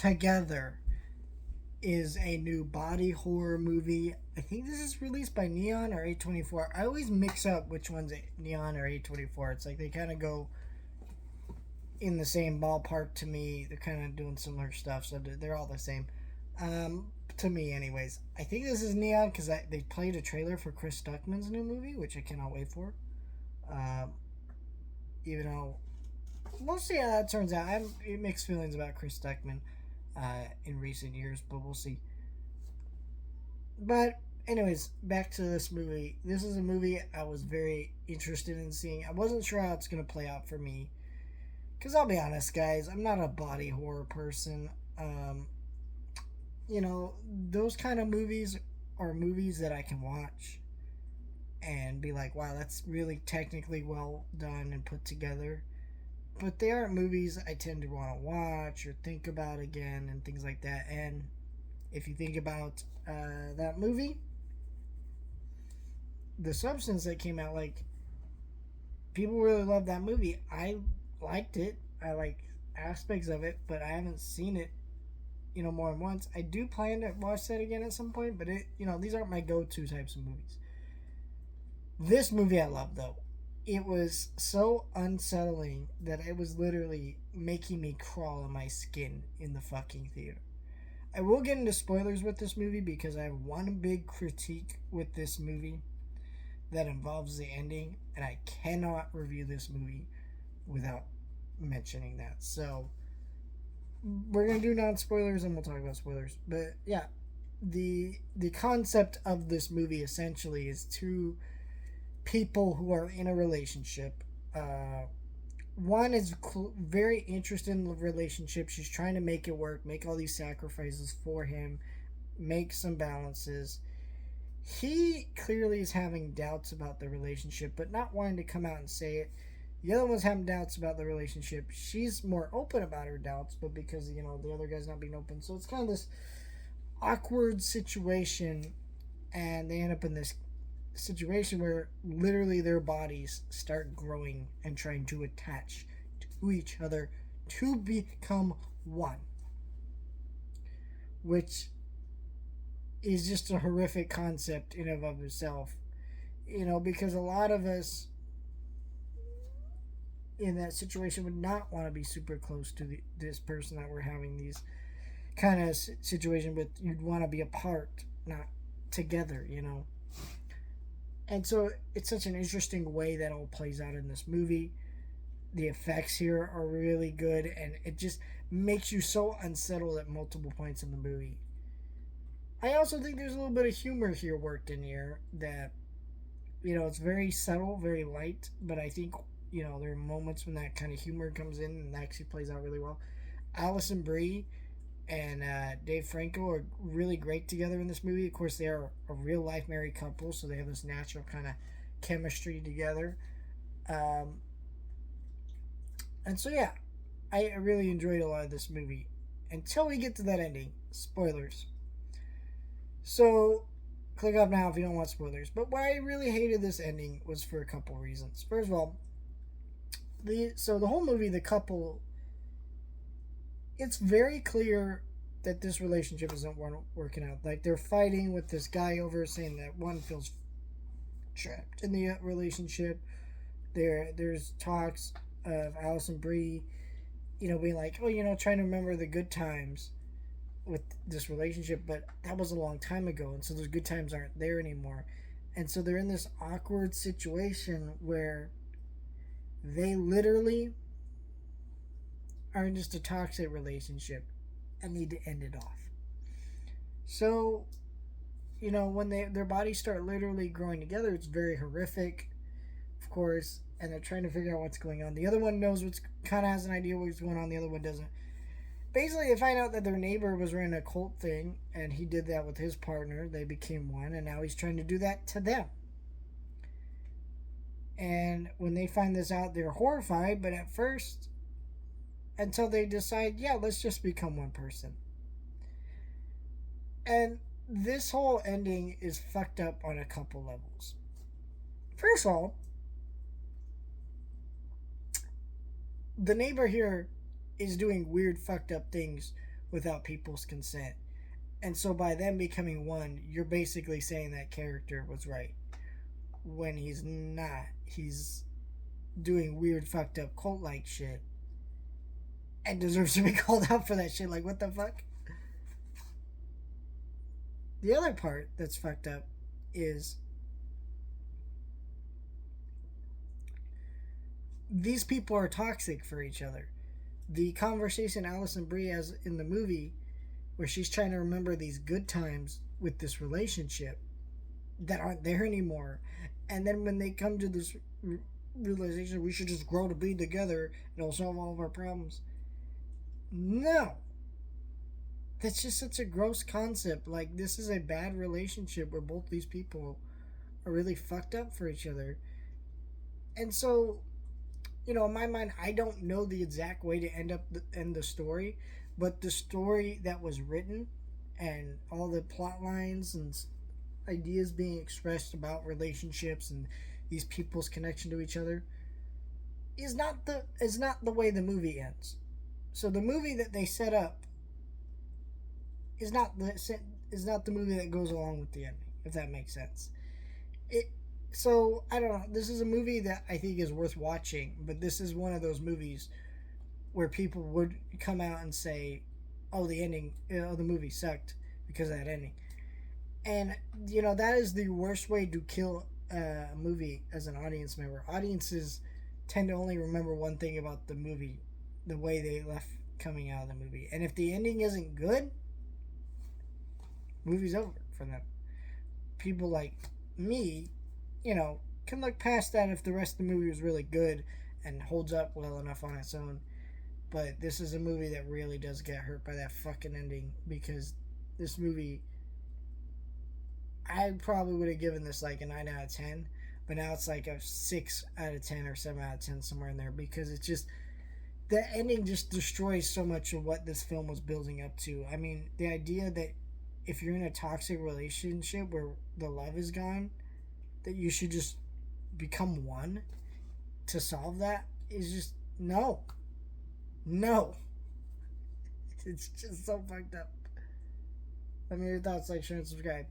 Together is a new body horror movie. I think this is released by Neon or A24. I always mix up which one's Neon or A24. It's like they kind of go in the same ballpark to me. They're kind of doing similar stuff, so they're all the same. To me, anyways. I think this is Neon because they played a trailer for Chris Stuckman's new movie, which I cannot wait for. Um, Even though we'll see how that turns out. I have mixed feelings about Chris Stuckman in recent years, but we'll see. But anyways, back to this movie. This is a movie I was very interested in seeing. I wasn't sure how it's gonna play out for me, because I'll be honest, guys, I'm not a body horror person. Um, those kind of movies are movies that I can watch and be like, wow, that's really technically well done and put together. But they aren't movies I tend to want to watch or think about again and things like that. And if you think about that movie, The Substance that came out, like, people really loved that movie. I liked it. I like aspects of it, but I haven't seen it, more than once. I do plan to watch that again at some point, but these aren't my go-to types of movies. This movie I love though. It was so unsettling that it was literally making me crawl in my skin in the fucking theater. I will get into spoilers with this movie because I have one big critique with this movie that involves the ending, and I cannot review this movie without mentioning that. So we're gonna do non-spoilers and we'll talk about spoilers. But yeah, the concept of this movie essentially is two people who are in a relationship. One is very interested in the relationship. She's trying to make it work, make all these sacrifices for him, make some balances. He clearly is having doubts about the relationship, but not wanting to come out and say it. The other one's having doubts about the relationship. She's more open about her doubts, but because, the other guy's not being open. So it's kind of this awkward situation, and they end up in this situation where literally their bodies start growing and trying to attach to each other to become one, which is just a horrific concept in and of itself, because a lot of us in that situation would not want to be super close to this person that we're having these kind of situation with. You'd want to be apart, not together. And so it's such an interesting way that all plays out in this movie. The effects here are really good, and it just makes you so unsettled at multiple points in the movie. I also think there's a little bit of humor here worked in here that, it's very subtle, very light, but I think, there are moments when that kind of humor comes in and actually plays out really well. Alison Brie and Dave Franco are really great together in this movie. Of course, they are a real life married couple, so they have this natural kind of chemistry together. And so, yeah, I really enjoyed a lot of this movie until we get to that ending. Spoilers. So, click off now if you don't want spoilers. But why I really hated this ending was for a couple reasons. First of all, the whole movie, the couple, it's very clear that this relationship isn't working out. Like, they're fighting with this guy over, saying that one feels trapped in the relationship. There's talks of Alison Brie, being like, oh, trying to remember the good times with this relationship, but that was a long time ago, and so those good times aren't there anymore. And so they're in this awkward situation where they literally are in just a toxic relationship and need to end it off. So, when their bodies start literally growing together, it's very horrific, of course, and they're trying to figure out what's going on. The other one knows kind of has an idea what's going on, the other one doesn't. Basically, they find out that their neighbor was running a cult thing, and he did that with his partner. They became one, and now he's trying to do that to them. And when they find this out, they're horrified, but at first, until they decide, yeah, let's just become one person. And this whole ending is fucked up on a couple levels. First of all, the neighbor here is doing weird, fucked up things without people's consent. And so by them becoming one, you're basically saying that character was right when he's not. He's doing weird, fucked up cult like shit and deserves to be called out for that shit. Like, what the fuck? The other part that's fucked up is these people are toxic for each other. The conversation Alison Brie has in the movie, where she's trying to remember these good times with this relationship that aren't there anymore, and then when they come to this realization, we should just grow to be together, it'll solve all of our problems. No, that's just such a gross concept. Like, this is a bad relationship where both these people are really fucked up for each other. And so, in my mind, I don't know the exact way to end the story, but the story that was written and all the plot lines and ideas being expressed about relationships and these people's connection to each other is not the way the movie ends. So the movie that they set up is not the movie that goes along with the ending, if that makes sense. It so I don't know. This is a movie that I think is worth watching, but this is one of those movies where people would come out and say, "Oh, the ending, the movie sucked because of that ending," and that is the worst way to kill a movie as an audience member. Audiences tend to only remember one thing about the movie, the way they left coming out of the movie, and if the ending isn't good, movie's over for them. People like me, can look past that if the rest of the movie was really good and holds up well enough on its own. But this is a movie that really does get hurt by that fucking ending, because this movie, I probably would have given this like a 9 out of 10, but now it's like a 6 out of 10 or 7 out of 10, somewhere in there, because it's just, the ending just destroys so much of what this film was building up to. I mean, the idea that if you're in a toxic relationship where the love is gone, that you should just become one to solve that is just no. It's just so fucked up. Let me know your thoughts, like, share, and subscribe.